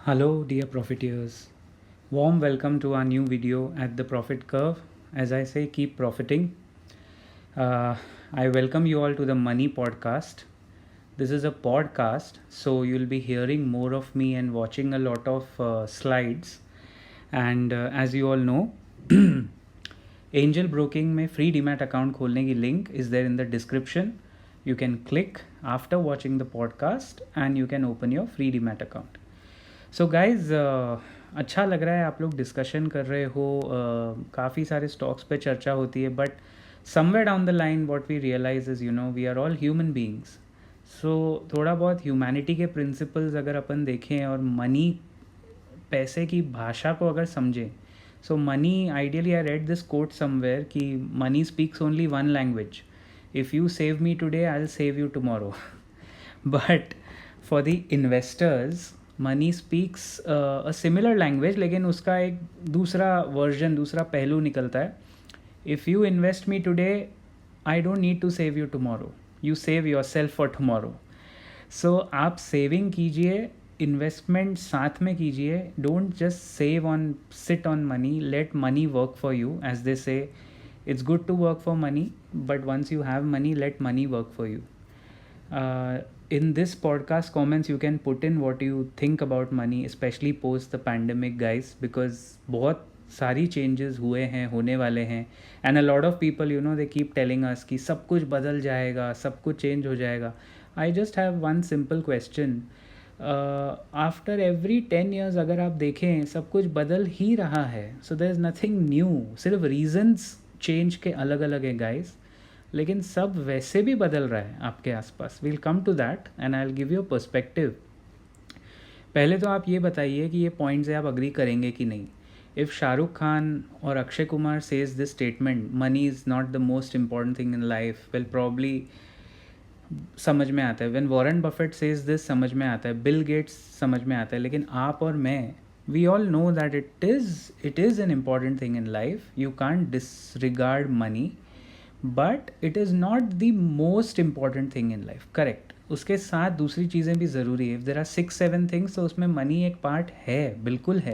Hello, dear profiteers. Warm welcome to our new video at the Profit Curve. As I say, keep profiting. I welcome you all to the Money Podcast. This is a podcast, so you'll be hearing more of me and watching a lot of slides. And as you all know, Angel Broking में free demat account खोलने की link is there in the description. You can click after watching the podcast and you can open your free demat account. So guys अच्छा लग रहा है आप लोग discussion कर रहे हो. काफ़ी सारे स्टॉक्स पे चर्चा होती है, but somewhere down the line what we realize is we are all human beings. So थोड़ा बहुत ह्यूमैनिटी के प्रिंसिपल्स अगर अपन देखें और मनी, पैसे की भाषा को अगर समझें. So money, ideally I read this quote somewhere कि money speaks only one language. If you save me today I will save you tomorrow. But for the investors money speaks a similar language, लेकिन उसका एक दूसरा version, दूसरा पहलू निकलता है. If you invest me today I don't need to save you tomorrow, you save yourself for tomorrow. So आप saving कीजिए, इन्वेस्टमेंट साथ में कीजिए. Don't just save on, sit on money, let money work for you. As they say, it's good to work for money, but once you have money, let money work for you. In this podcast comments you can put in what you think about money, especially post the pandemic, guys, because बहुत सारी changes हुए हैं, होने वाले हैं. And a lot of people, they keep telling us कि सब कुछ बदल जाएगा, सब कुछ change हो जाएगा. I just have one simple question. After every 10 years अगर आप देखें, सब कुछ बदल ही रहा है. So there is nothing new. सिर्फ reasons change के अलग अलग हैं, guys. लेकिन सब वैसे भी बदल रहा है आपके आसपास. Will come to that and I will give you perspective. पहले तो आप ये बताइए कि ये पॉइंट से आप अग्री करेंगे कि नहीं. इफ़ शाहरुख खान और Akshay Kumar says this statement, money is not the most important thing in life, well probably समझ में आता है. When Warren Buffett says this समझ में आता है, बिल गेट्स समझ में आता है. लेकिन आप और मैं, we all know that it is an important thing in life. You can't disregard money, but it is not the most important thing in life. Correct. उसके साथ दूसरी चीज़ें भी ज़रूरी है. इफ़ देर आर 6-7 थिंग्स, तो उसमें मनी एक पार्ट है, बिल्कुल है.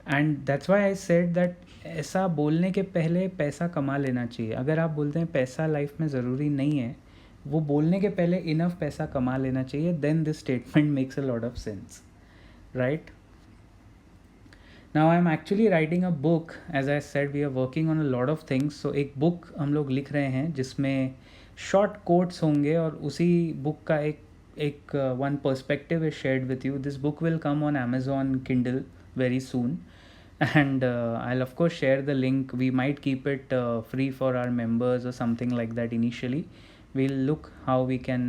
And that's why I said that ऐसा बोलने के पहले पैसा कमा लेना चाहिए. अगर आप बोलते हैं पैसा लाइफ में ज़रूरी नहीं है, वो बोलने के पहले इनफ पैसा कमा लेना चाहिए, then this statement makes a lot of sense, right. Now I'm actually writing a book. As I said, we are working on a lot of things. So एक book हम लोग लिख रहे हैं जिसमें short quotes होंगे, और उसी book का एक one perspective is shared with you. This book will come on Amazon Kindle very soon, and I'll of course share the link. We might keep it free for our members or something like that initially. We'll look how we can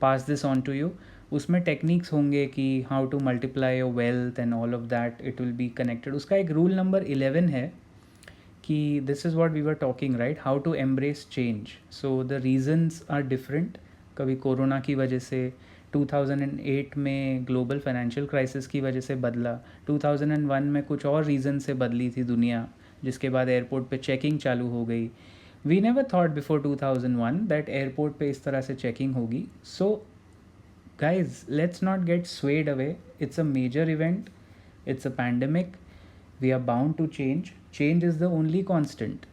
pass this on to you. उसमें techniques होंगे कि how to multiply your wealth and all of that. It will be connected. उसका एक rule number 11 है कि this is what we were talking, right, how to embrace change. So the reasons are different. कभी corona की वजह से, 2008 में global financial crisis की वजह से बदला, 2001 में कुछ और रीज़न से बदली थी दुनिया, जिसके बाद एयरपोर्ट पे चेकिंग चालू हो गई. We never thought before 2001 that airport पे इस तरह से चेकिंग होगी. सो guys, let's not get swayed away. It's a major event, it's a pandemic. We are bound to change. Change is the only constant.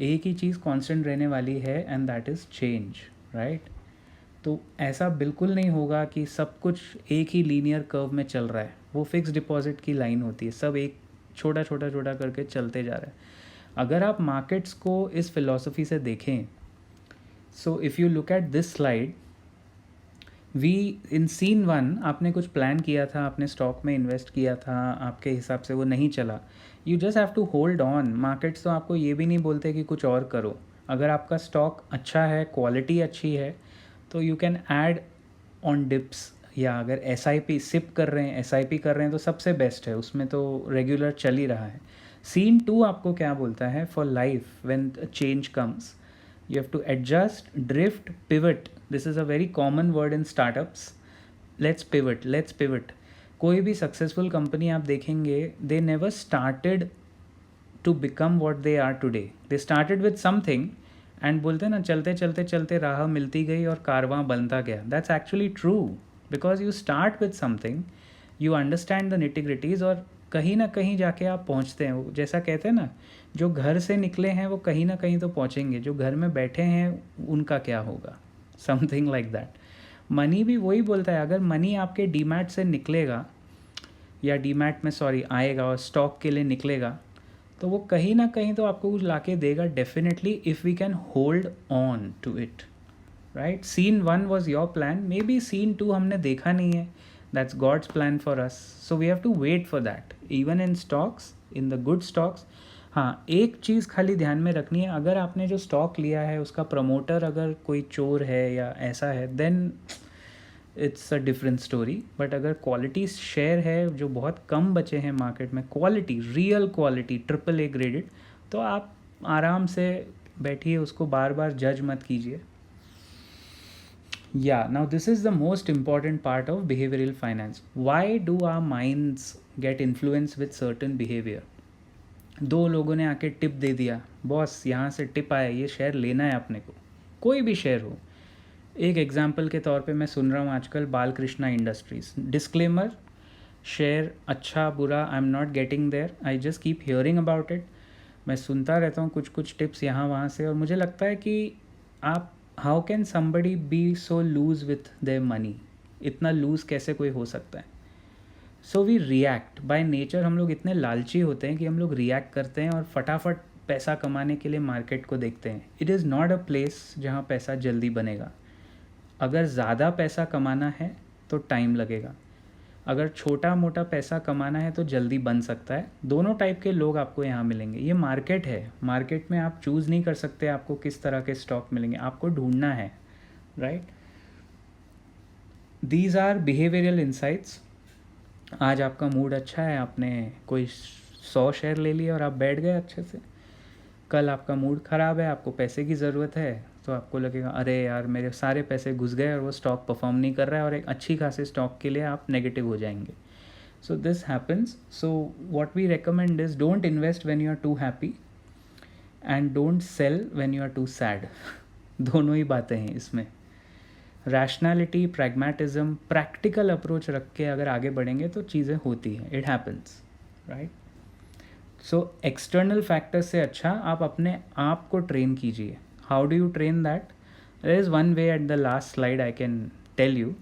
एक ही चीज़ constant रहने वाली है, and that is change, right. तो ऐसा बिल्कुल नहीं होगा कि सब कुछ एक ही लीनियर कर्व में चल रहा है. वो फिक्स डिपॉजिट की लाइन होती है, सब एक छोटा छोटा छोटा करके चलते जा रहा है. अगर आप मार्केट्स को इस फिलॉसफी से देखें, so if you look at this slide, we in scene 1 आपने कुछ प्लान किया था, आपने स्टॉक में इन्वेस्ट किया था, आपके हिसाब से वो नहीं चला. You just have to hold on. Markets तो आपको ये भी नहीं बोलते कि कुछ और करो. अगर आपका स्टॉक अच्छा है, क्वालिटी अच्छी है, तो you can add on dips. या अगर SIP सिप कर रहे हैं, SIP कर रहे हैं, तो सबसे बेस्ट है. उसमें तो रेगुलर चल ही रहा है. सीन 2 आपको क्या बोलता है, for life when change comes, you have to adjust, drift, pivot. This is a very common word in startups. Let's pivot. कोई भी सक्सेसफुल कंपनी आप देखेंगे, they never started to become what they are today. They started with something, and बोलते ना, चलते चलते चलते राह मिलती गई और कारवां बनता गया. That's actually true, because you start with something, you understand the nitty gritties और कहीं ना कहीं जाके आप पहुंचते हैं। वो जैसा कहते हैं ना, जो घर से निकले हैं वो कहीं ना कहीं तो पहुंचेंगे, जो घर में बैठे हैं उनका क्या होगा, समथिंग लाइक दैट। मनी भी वही बोलता है, अगर मनी आपके डीमैट से निकलेगा या डीमैट में आएगा और स्टॉक के लिए निकलेगा, तो वो कहीं ना कहीं तो आपको कुछ ला के देगा definitely, if we can hold on to it, right. Scene 1 was your plan, maybe scene 2 हमने देखा नहीं है, that's God's plan for us, so we have to wait for that even in stocks, in the good stocks. हाँ, एक चीज़ खाली ध्यान में रखनी है, अगर आपने जो स्टॉक लिया है उसका प्रमोटर अगर कोई चोर है या ऐसा है, then it's a different story. But अगर क्वालिटी शेयर है जो बहुत कम बचे हैं मार्केट में, quality, real quality, AAA graded, तो आप आराम से बैठिए, उसको बार बार जज मत कीजिए। Yeah, now this is the most important part of behavioral finance. Why do our minds get influenced with certain behavior? दो लोगों ने आके टिप दे दिया, बॉस यहाँ से टिप आया, ये शेयर लेना है अपने को, कोई भी शेयर हो। एक एग्जांपल के तौर पे मैं सुन रहा हूँ आजकल बालकृष्णा इंडस्ट्रीज़, डिस्क्लेमर, शेयर अच्छा बुरा I am not getting there, I just keep hearing about it. मैं सुनता रहता हूँ कुछ कुछ टिप्स यहाँ वहाँ से, और मुझे लगता है कि आप, how can somebody be so loose with their money, इतना लूज कैसे कोई हो सकता है। So we react by nature, हम लोग इतने लालची होते हैं कि हम लोग रिएक्ट करते हैं और फटाफट पैसा कमाने के लिए मार्केट को देखते हैं। It is not a place जहाँ पैसा जल्दी बनेगा। अगर ज़्यादा पैसा कमाना है तो टाइम लगेगा, अगर छोटा मोटा पैसा कमाना है तो जल्दी बन सकता है। दोनों टाइप के लोग आपको यहाँ मिलेंगे। ये मार्केट है, मार्केट में आप चूज़ नहीं कर सकते आपको किस तरह के स्टॉक मिलेंगे, आपको ढूंढना है, right. These are behavioural insights. आज आपका मूड अच्छा है, आपने कोई 100 शेयर ले लिए और आप बैठ गए अच्छे से। कल आपका मूड ख़राब है, आपको पैसे की ज़रूरत है, तो आपको लगेगा अरे यार मेरे सारे पैसे घुस गए और वो स्टॉक परफॉर्म नहीं कर रहा है, और एक अच्छी खासी स्टॉक के लिए आप नेगेटिव हो जाएंगे। So this happens. So what we recommend is don't invest when you are too happy and don't sell when you are too sad. दोनों ही बातें हैं इसमें। रैशनैलिटी, प्रैग्मेटिज्म, प्रैक्टिकल अप्रोच रख के अगर आगे बढ़ेंगे तो चीज़ें होती हैं, it happens, right. So external factors से अच्छा आप अपने आप को ट्रेन कीजिए। How do you train that? There is one way, at the last slide I can tell you,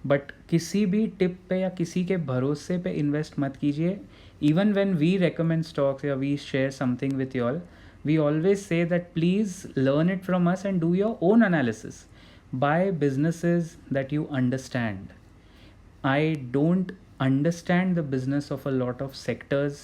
but किसी भी टिप पे या किसी के भरोसे पे इन्वेस्ट मत कीजिए। Even when we recommend stocks या we share something with you all, we always say that please learn it from us and do your own analysis. Buy businesses that you understand. I don't understand the business of a lot of sectors,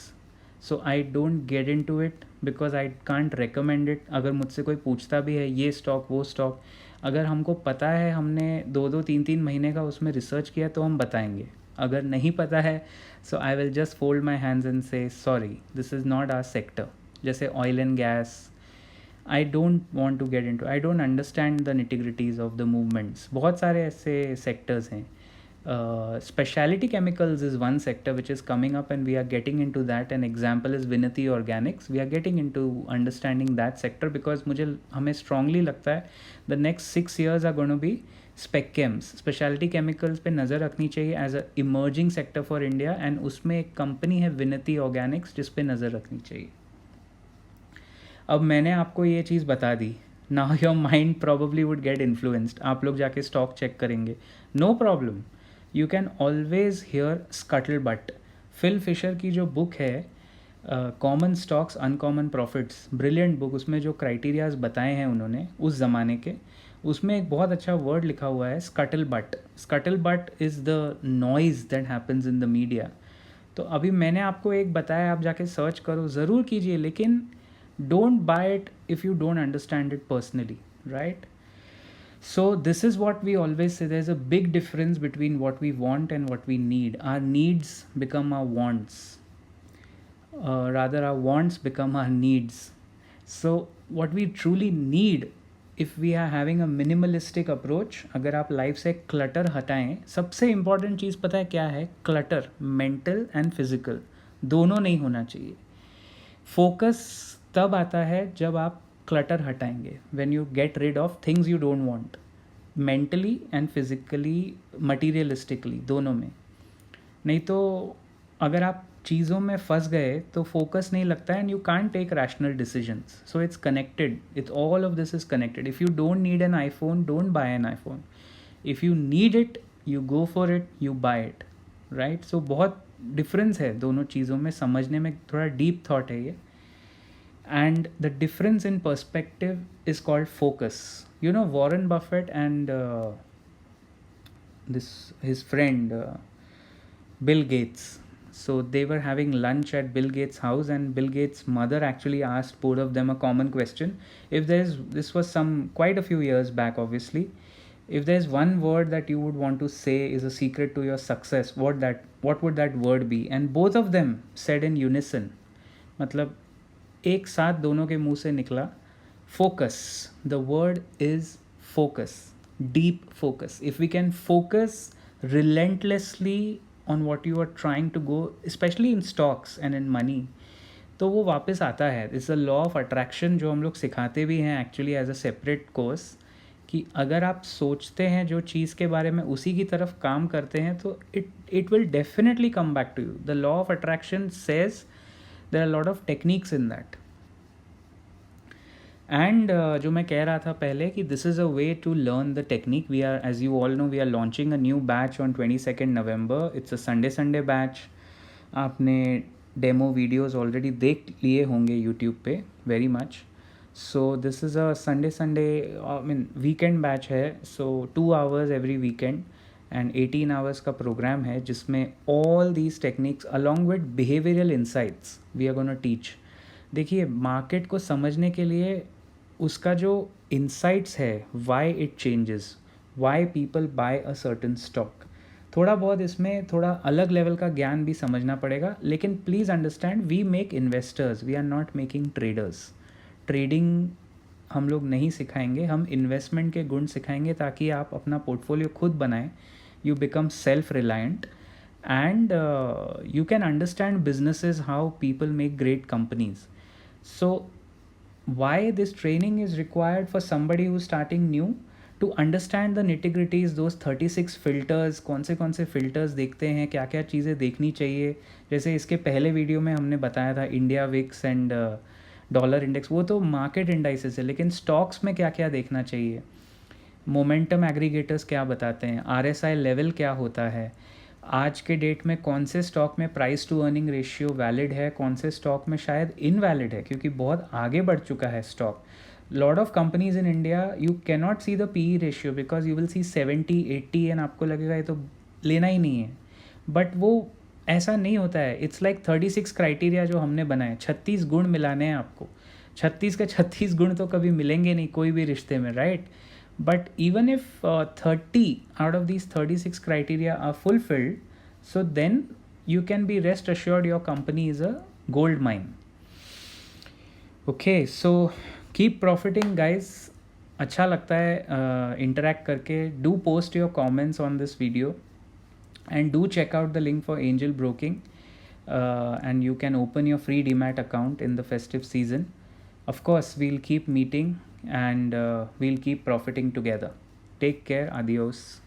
so I don't get into it because I can't recommend it. अगर मुझसे कोई पूछता भी है ये stock वो stock, अगर हमको पता है, हमने 2-3 महीने का उसमें रिसर्च किया, तो हम बताएंगे। अगर नहीं पता है, so I will just fold my hands and say sorry, this is not our sector. जैसे oil and gas, I don't want to get into, I don't understand the nitty gritties of the movements. बहुत सारे ऐसे sectors हैं। Speciality chemicals is one sector which is coming up and we are getting into that. An example is Vinati organics. We are getting into understanding that sector because हमें strongly लगता है the next 6 years are going to be spec chems. Speciality chemicals पे नज़र रखनी चाहिए as a emerging sector for India, and उसमें एक company है विनती ऑर्गेनिक्स जिस पे नज़र रखनी चाहिए। अब मैंने आपको ये चीज़ बता दी, now your mind probably would get influenced. आप लोग जाके स्टॉक चेक करेंगे, no problem, you can always hear scuttlebutt. Phil Fisher की जो बुक है common stocks uncommon profits, brilliant book, उसमें जो क्राइटेरियाज बताए हैं उन्होंने उस ज़माने के, उसमें एक बहुत अच्छा वर्ड लिखा हुआ है, scuttle but. Scuttle but is the noise that happens in the media. तो अभी मैंने आपको एक बताया, आप जाके सर्च करो, ज़रूर कीजिए, लेकिन don't buy it if you don't understand it personally, right? So this is what we always say, there's a big difference between what we want and what we need. Our needs become our wants, rather our wants become our needs. So what we truly need, if we are having a minimalistic approach, अगर आप life से clutter हटाएं, सबसे important चीज़ पता है क्या है? Clutter, mental and physical, दोनों नहीं होना चाहिए। फोकस तब आता है जब आप क्लटर हटाएंगे, when you get rid of things you don't want, mentally and physically, materialistically, दोनों में। नहीं तो अगर आप चीज़ों में फंस गए तो फोकस नहीं लगता है and you can't take rational decisions. So it's connected, it's all of this is connected. If you don't need an iPhone, don't buy an iPhone. If you need it, you go for it, you buy it. Right. So बहुत difference है दोनों चीज़ों में, समझने में थोड़ा deep thought है ये. And the difference in perspective is called focus. You know, Warren Buffett and this his friend Bill Gates. So they were having lunch at Bill Gates' house, and Bill Gates' mother actually asked both of them a common question. If there's This was some quite a few years back, obviously. If there's one word that you would want to say is a secret to your success, what would that word be? And both of them said in unison. मतलब एक साथ दोनों के मुंह से निकला, focus. The word is focus, deep focus. If we can focus relentlessly on what you are trying to go, specially in stocks and in money, तो वो वापस आता है. It's a law of attraction जो हम लोग सिखाते भी हैं actually as a separate course, कि अगर आप सोचते हैं जो चीज़ के बारे में, उसी की तरफ काम करते हैं, तो it will definitely come back to you. The law of attraction says there are a lot of techniques in that. And जो मैं कह रहा था पहले कि this is a way to learn the technique. We are, as you all know, we are launching a new batch on 22nd November. It's a Sunday batch. आपने demo videos already देख लिए होंगे यूट्यूब पे very much. So this is a Sunday I mean weekend batch है. सो 2 hours every weekend and 18 hours का programme है, जिसमें all these techniques along with behavioural insights we are gonna teach. देखिए, मार्केट को समझने के लिए उसका जो इंसाइट्स है, why it changes, why people buy a certain stock, थोड़ा बहुत इसमें थोड़ा अलग लेवल का ज्ञान भी समझना पड़ेगा. लेकिन please understand, we make investors, we are not making traders. Trading हम लोग नहीं सिखाएंगे, हम इन्वेस्टमेंट के गुण सिखाएंगे ताकि आप अपना पोर्टफोलियो खुद बनाएं. You become self-reliant, and you can understand businesses, how people make great companies. So why this training is required for somebody who's starting new, to understand the nitty-gritties, those 36 filters, कौन से filters देखते हैं, क्या क्या चीज़ें देखनी चाहिए. जैसे इसके पहले वीडियो में हमने बताया था India VIX and dollar index, वो तो मार्केट इंडाइसेस है, लेकिन स्टॉक्स में क्या क्या देखना चाहिए. मोमेंटम एग्रीगेटर्स क्या बताते हैं, RSI लेवल क्या होता है, आज के डेट में कौन से स्टॉक में price to earning ratio valid है, कौन से स्टॉक में शायद इनवैलिड है, क्योंकि बहुत आगे बढ़ चुका है stock. Lot of companies in India, you can not see the PE ratio because you will see 70-80 and आपको लगेगा ये तो लेना ही नहीं है. बट वो ऐसा नहीं होता है. इट्स लाइक 36 क्राइटेरिया जो हमने बनाए, 36 गुण मिलाने हैं आपको. 36 के 36 गुण तो कभी मिलेंगे नहीं कोई भी रिश्ते में, right. But even if 30 out of these 36 criteria are fulfilled, so then you can be rest assured your company is a gold mine. Okay, so keep profiting guys. अच्छा लगता है interact करके. Do post your comments on this video and do check out the link for Angel Broking, and you can open your free Demat account in the festive season. Of course, we'll keep meeting and we'll keep profiting together. Take care. Adios.